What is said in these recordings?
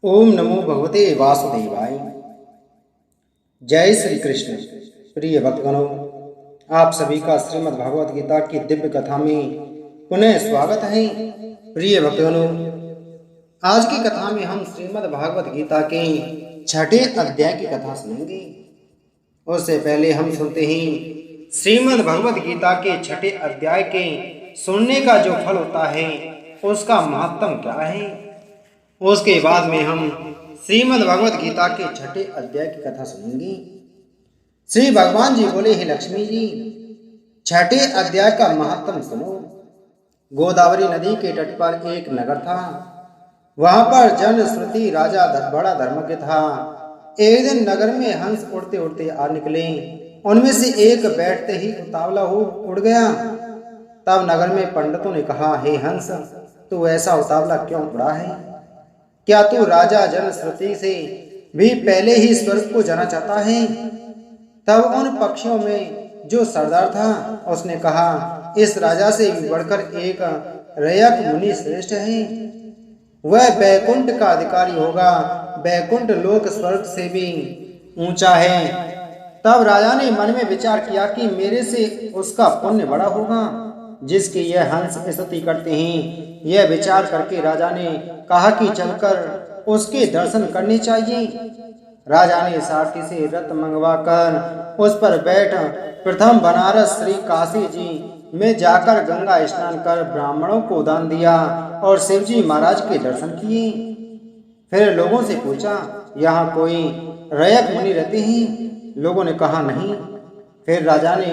ओम नमो भगवते वासुदेवाय। जय श्री कृष्ण। प्रिय भक्तगणों, आप सभी का श्रीमद् भागवत गीता की दिव्य कथा में पुनः स्वागत है। प्रिय भक्तगणों, आज की कथा में हम श्रीमद् भागवत गीता के छठे अध्याय की कथा सुनेंगे। उससे पहले हम सुनते हैं श्रीमद् भागवत गीता के छठे अध्याय के सुनने का जो फल होता है उसका महत्व क्या है। उसके बाद में हम श्रीमद् भगवत गीता के छठे अध्याय की कथा सुनेंगे। श्री भगवान जी बोले, हे लक्ष्मी जी, छठे अध्याय का महत्व सुनो। गोदावरी नदी के तट पर एक नगर था। वहां पर जन श्रुति राजा बड़ा धर्मज्ञ था। एक दिन नगर में हंस उड़ते उड़ते आ निकले। उनमें से एक बैठते ही उतावला हो उड़ गया। तब नगर में पंडितों ने कहा, हे हंस, तू ऐसा उतावला क्यों उड़ा है? क्या तू राजा जन श्रुति से भी पहले ही स्वर्ग को जाना चाहता है? तब उन पक्षियों में जो सरदार था उसने कहा, इस राजा से भी बढ़कर एक रयक मुनि श्रेष्ठ है। वह बैकुंठ का अधिकारी होगा। बैकुंठ लोक स्वर्ग से भी ऊंचा है। तब राजा ने मन में विचार किया कि मेरे से उसका पुण्य बड़ा होगा जिसकी यह हंस स्तुति करते हैं। यह विचार करके राजा ने कहा कि चलकर उसके दर्शन करने चाहिए। राजा ने सारथी से रथ मंगवाकर उस पर बैठ प्रथम बनारस श्री काशी जी में जाकर गंगा स्नान कर ब्राह्मणों को दान दिया और शिवजी महाराज के दर्शन किए। फिर लोगों से पूछा, यहाँ कोई रयक मुनि रहते हैं? लोगों ने कहा, नहीं। फिर राजा ने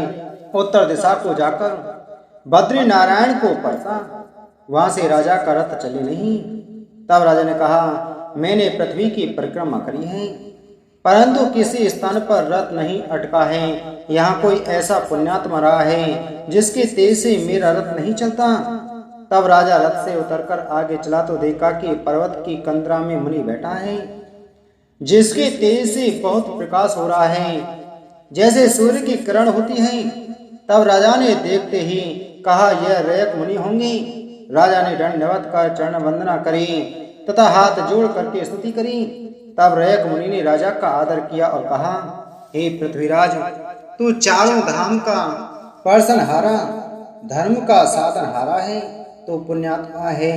उत्तर दिशा को जाकर बद्री नारायण को परसा। वहां से राजा का रथ चले नहीं। तब राजा ने कहा, मैंने पृथ्वी की परिक्रमा करी है परंतु किसी स्थान पर रथ नहीं अटका है। यहाँ कोई ऐसा पुण्यात्मा रहा है जिसके तेज से मेरा रथ नहीं चलता। तब राजा रथ से उतरकर आगे चला तो देखा कि पर्वत की कंदरा में मुनि बैठा है जिसके तेज से बहुत प्रकाश हो रहा है जैसे सूर्य की किरण होती है। तब राजा ने देखते ही कहा, यह रयक मुनि होंगे। राजा ने दंडवत कर चरण वंदना करी तथा हाथ जोड़ करके स्तुति करी। तब रयक मुनि ने राजा का आदर किया और कहा, हे पृथ्वीराज, तू चारों धाम का पर्सनहारा, धर्म का साधनहारा है, तो पुण्यात्मा है।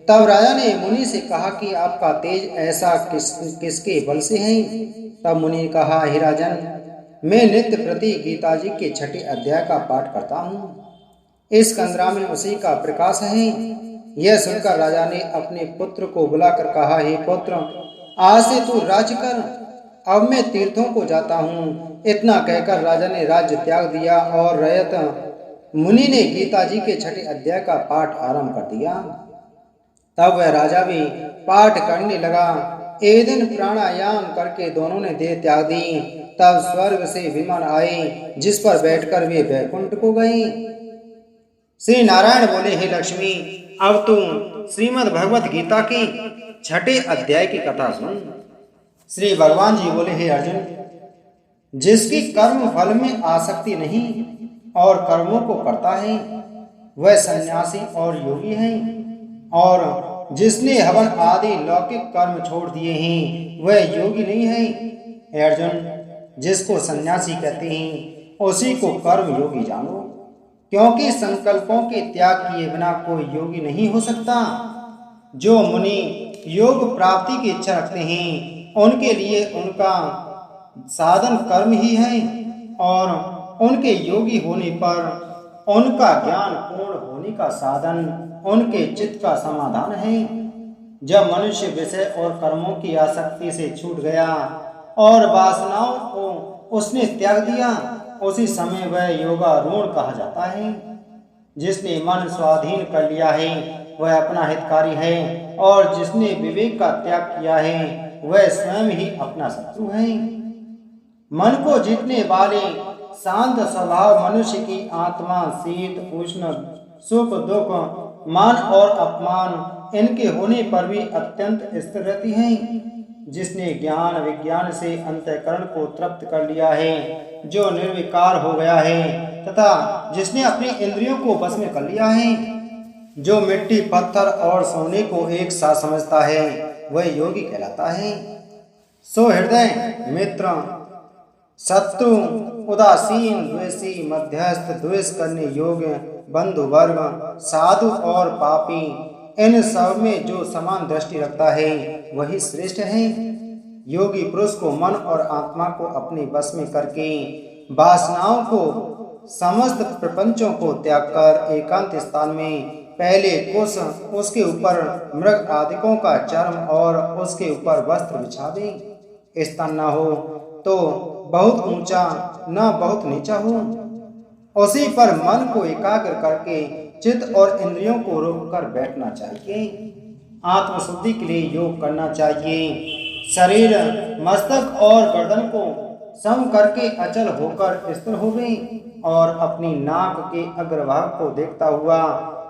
तब राजा ने मुनि से कहा कि आपका तेज ऐसा किसके बल से है? तब मुनि ने कहा, हे राजन, मैं नित्य प्रति गीता जी के छठे अध्याय का पाठ करता हूँ। इस कंदरा में उसी का प्रकाश है। यह सुनकर राजा ने अपने पुत्र को बुलाकर कहा, हे पुत्र, आज से तू राज्य कर, अब मैं तीर्थों को जाता हूँ। इतना कहकर राजा ने राज्य त्याग दिया और रयत मुनि ने गीता जी के छठे अध्याय का पाठ आरंभ कर दिया। तब वह राजा भी पाठ करने लगा। एक दिन प्राणायाम करके दोनों ने देह त्याग दी। तब स्वर्ग से विमान आए जिस पर बैठकर वे बैकुंठ को गए। श्री नारायण बोले, हे लक्ष्मी, अब तुम श्रीमद् भगवत गीता की छठे अध्याय की कथा सुन। श्री भगवान जी बोले, हे अर्जुन, जिसकी कर्म फल में आसक्ति नहीं और कर्मों को करता है वह सन्यासी और योगी है, और जिसने हवन आदि लौकिक कर्म छोड़ दिए हैं वह योगी नहीं है। हे अर्जुन, जिसको सन्यासी कहते हैं उसी को कर्म योगी जानो, क्योंकि संकल्पों के त्याग किए बिना कोई योगी नहीं हो सकता। जो मुनि योग प्राप्ति की इच्छा रखते हैं उनके लिए उनका साधन कर्म ही है, और उनके योगी होने पर उनका ज्ञान पूर्ण होने का साधन उनके चित्त का समाधान है। जब मनुष्य विषय और कर्मों की आसक्ति से छूट गया और वासनाओं को उसने त्याग दिया, उसी समय वह योगारूढ़ कहा जाता है। जिसने मन स्वाधीन कर लिया है वह अपना हितकारी है, और जिसने विवेक का त्याग किया है वह स्वयं ही अपना शत्रु है। मन को जीतने वाले शांत स्वभाव मनुष्य की आत्मा शीत उष्ण सुख दुख मान और अपमान इनके होने पर भी अत्यंत स्थिर रहती है। जिसने ज्ञान विज्ञान से अंतःकरण को तृप्त कर लिया है, जो निर्विकार हो गया है, तथा जिसने अपनी इंद्रियों को बस में कर लिया है, जो मिट्टी पत्थर और सोने को एक साथ समझता है, वह योगी कहलाता है। सो हृदय मित्र, शत्रु, उदासीन, द्वेषी, मध्यस्थ, द्वेष करने योग्य, बंधु वर्ग, साधु और पापी, इन सब में जो समान दृष्टि रखता है वही श्रेष्ठ है। योगी पुरुष को मन और आत्मा को अपने बस में करके वासनाओं को, समस्त प्रपंचों को त्याग कर एकांत स्थान में पहले कुश, उसके ऊपर मृग आदिकों का चर्म और उसके ऊपर वस्त्र बिछावे। स्थान न हो तो बहुत ऊंचा न बहुत नीचा हो, उसी पर मन को एकाग्र करके चित्त और इंद्रियों को रोककर बैठना चाहिए। आत्मशुद्धि के लिए योग करना चाहिए। शरीर, मस्तक और गर्दन को सम करके अचल होकर स्थिर होवे और अपनी नाक के अग्रभाग को देखता हुआ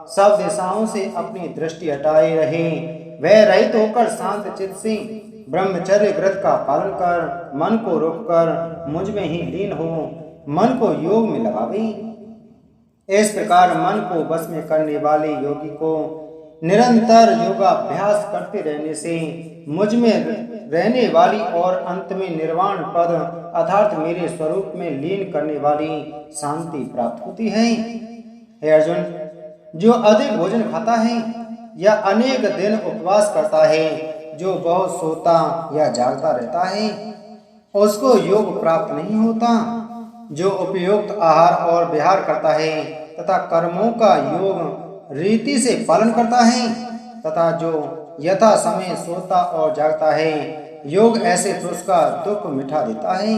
सब दिशाओं से अपनी दृष्टि हटाए रहे। वह रहित होकर शांत चित्त से ब्रह्मचर्य व्रत का पालन कर मन को रोककर मुझ में ही लीन हो मन को योग में लगावे। इस प्रकार मन को बस में करने वाले योगी को निरंतर योगाभ्यास करते रहने से मुझ में रहने वाली और अंत में निर्वाण पद अर्थात मेरे स्वरूप में लीन करने वाली शांति प्राप्त होती है। हे अर्जुन, जो अधिक भोजन खाता है या अनेक दिन उपवास करता है, जो बहुत सोता या जागता रहता है, उसको योग प्राप्त नहीं होता। जो उपयुक्त आहार और विहार करता है तथा कर्मों का योग रीति से पालन करता है तथा जो यथा समय सोता और जागता है, योग ऐसे पुरुष का दुख मिटा देता है।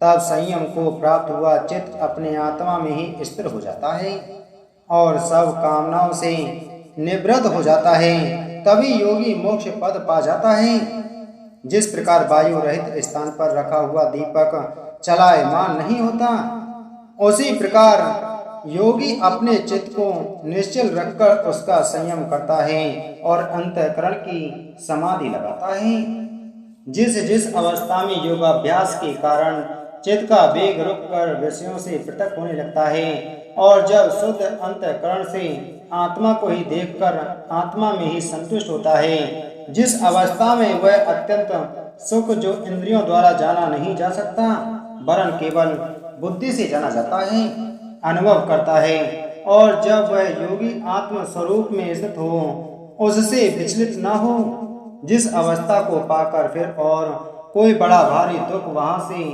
तब संयम को प्राप्त हुआ चित्त अपने आत्मा में ही स्थिर हो जाता है और सब कामनाओं से निवृत्त हो जाता है। तभी योगी मोक्ष पद पा जाता है। जिस प्रकार वायु रहित स्थान पर रखा हुआ दीपक चलायमान नहीं होता, उसी प्रकार योगी अपने चित्त को निश्चल रखकर उसका संयम करता है और अंतःकरण की समाधि लगाता है। जिस जिस अवस्था में योगाभ्यास के कारण चित्त का वेग रुककर विषयों से पृथक होने लगता है और जब शुद्ध अंतःकरण से आत्मा को ही देखकर आत्मा में ही संतुष्ट होता है, जिस अवस्था में वह अत्यंत सुख जो इंद्रियों द्वारा जाना नहीं जा सकता वरन केवल बुद्धि से जाना जाता है, अनुभव करता है, और जब वह योगी आत्म स्वरूप में स्थित हो, उससे विचलित न हो, जिस अवस्था को पाकर फिर और कोई बड़ा भारी दुख वहां से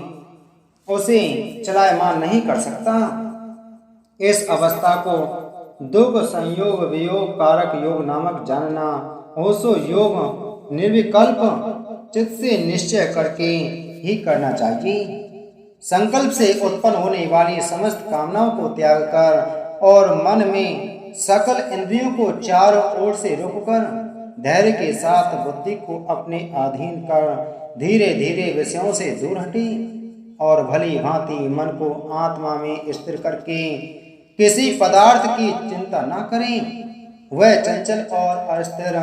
उसे चलायमान नहीं कर सकता, इस अवस्था को दुख संयोग वियोग कारक योग नामक जानना हो। सो योग निर्विकल्प चित्त से निश्चय करके ही करना चाहिए। संकल्प से उत्पन्न होने वाली समस्त कामनाओं को त्याग कर और मन में सकल इंद्रियों को चारों ओर से रोककर धैर्य के साथ बुद्धि को अपने अधीन कर धीरे धीरे विषयों से दूर हटे और भली भांति मन को आत्मा में स्थिर करके किसी पदार्थ की चिंता न करें। वह चंचल और अस्थिर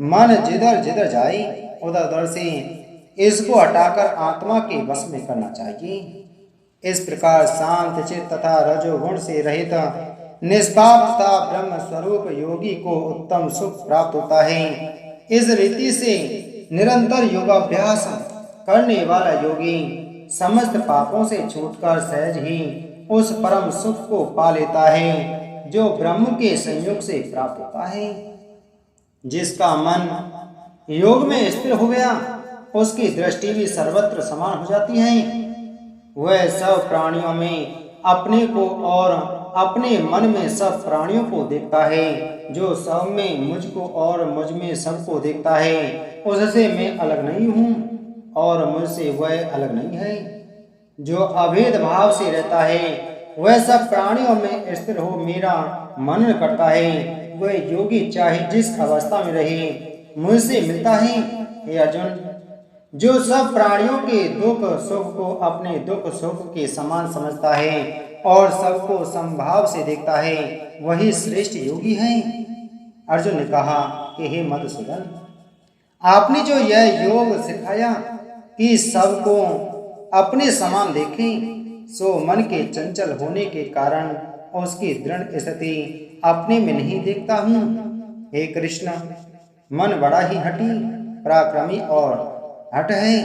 मन जिधर जिधर जाए उधर उधर से इसको हटाकर आत्मा के वश में करना चाहिए। इस प्रकार शांत चित्त तथा रजोगुण से रहित निष्पाप तथा ब्रह्म स्वरूप योगी को उत्तम सुख प्राप्त होता है। इस रीति से निरंतर योगाभ्यास करने वाला योगी समस्त पापों से छूटकर सहज ही उस परम सुख को पा लेता है जो ब्रह्म के संयोग से प्राप्त होता है। जिसका मन योग में स्थिर हो गया, उसकी दृष्टि भी सर्वत्र समान हो जाती है। वह सब प्राणियों में अपने को और अपने मन में सब प्राणियों को देखता है। जो सब में मुझको और मुझ में सबको देखता है, उससे मैं अलग नहीं हूँ और मुझसे वह अलग नहीं है। जो अभेद भाव से रहता है, वह सब प्राणियों में स्थिर हो मेरा मनन करता है। वह योगी चाहे जिस अवस्था में रहे मुझसे मिलता है। हे अर्जुन, जो सब प्राणियों के दुख सुख को अपने दुख सुख के समान समझता है और सबको समभाव से देखता है, वही श्रेष्ठ योगी है। अर्जुन ने कहा कि हे मधुसूदन, आपने जो यह योग सिखाया कि सबको अपने समान देखें, सो मन के चंचल होने के कारण उसकी दृढ़ स्थिति अपने में नहीं देखता हूँ। हे कृष्ण, मन बड़ा ही हठी, पराक्रमी और हठ है।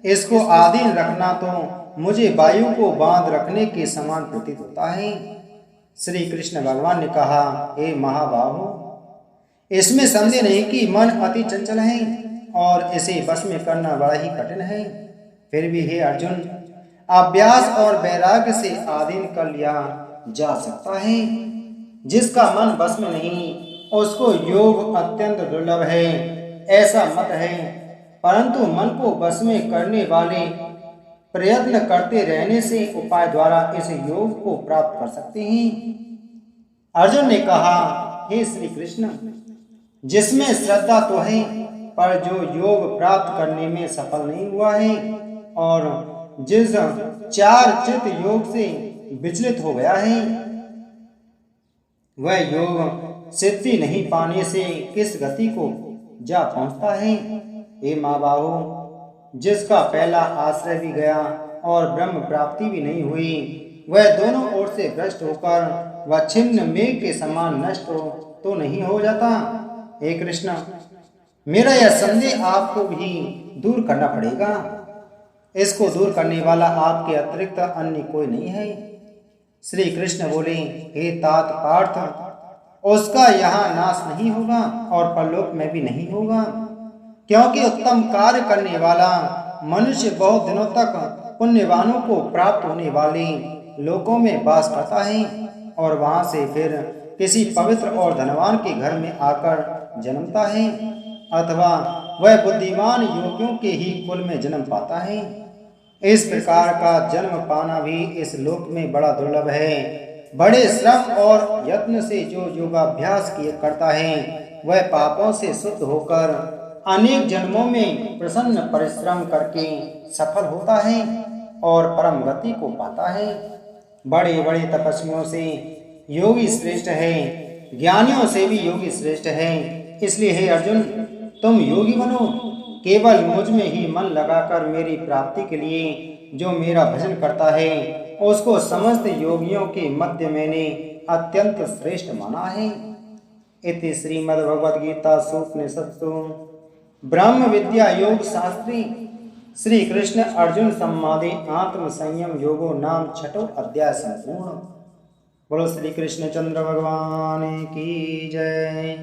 इसको आधीन रखना तो मुझे वायु को बांध रखने के समान प्रतीत होता है। श्री कृष्ण भगवान ने कहा, हे महाबाहु, इसमें संदेह नहीं कि मन अति चंचल है और इसे बस में करना बड़ा ही कठिन है। फिर भी हे अर्जुन, अभ्यास और वैराग्य से अधीन कर लिया जा सकता है। जिसका मन बस में नहीं, उसको योग अत्यंत दुर्लभ है, ऐसा मत है। परंतु मन को बस में करने वाले प्रयत्न करते रहने से उपाय द्वारा इस योग को प्राप्त कर सकते हैं। अर्जुन ने कहा, हे श्री कृष्ण, जिसमें श्रद्धा तो है पर जो योग प्राप्त करने में सफल नहीं हुआ है और जिस चार चित योग से विचलित हो गया है, वह योग सिद्धि नहीं पाने से किस गति को जा पहुंचता है। हे महाबाहो, जिसका पहला आश्रय भी गया और ब्रह्म प्राप्ति भी नहीं हुई, वह दोनों ओर से भ्रष्ट होकर वह छिन्न मेघ के समान नष्ट हो तो नहीं हो जाता। हे कृष्ण, मेरा यह संदेह आपको भी दूर करना पड़ेगा। इसको दूर करने वाला आपके अतिरिक्त अन्य कोई नहीं है। श्री कृष्ण बोले, हे तात पार्थ, उसका यहाँ नाश नहीं होगा और परलोक में भी नहीं होगा, क्योंकि उत्तम कार्य करने वाला मनुष्य बहुत दिनों तक पुण्यवानों को प्राप्त होने वाले लोकों में वास करता है और वहां से फिर किसी पवित्र और धनवान के घर में आकर जन्मता है, अथवा वह बुद्धिमान योगियों के ही कुल में जन्म पाता है। इस प्रकार का जन्म पाना भी इस लोक में बड़ा दुर्लभ है। बड़े श्रम और यत्न से जो योगाभ्यास किया करता है, वह पापों से शुद्ध होकर अनेक जन्मों में प्रसन्न परिश्रम करके सफल होता है और परम गति को पाता है। बड़े बड़े तपस्वियों से योगी श्रेष्ठ है, ज्ञानियों से भी योगी श्रेष्ठ है। इसलिए हे अर्जुन, तुम योगी बनो। केवल मुझ में ही मन लगाकर मेरी प्राप्ति के लिए जो मेरा भजन करता है, उसको समस्त योगियों के मध्य मैंने अत्यंत श्रेष्ठ माना है। इति श्रीमद्भगवद्गीता सूपनिषत्सु ब्रह्म विद्या योग शास्त्री श्री कृष्ण अर्जुन संवादे आत्म संयम योगो नाम छठो अध्याय संपूर्ण। बोलो श्री कृष्ण चंद्र भगवान की जय।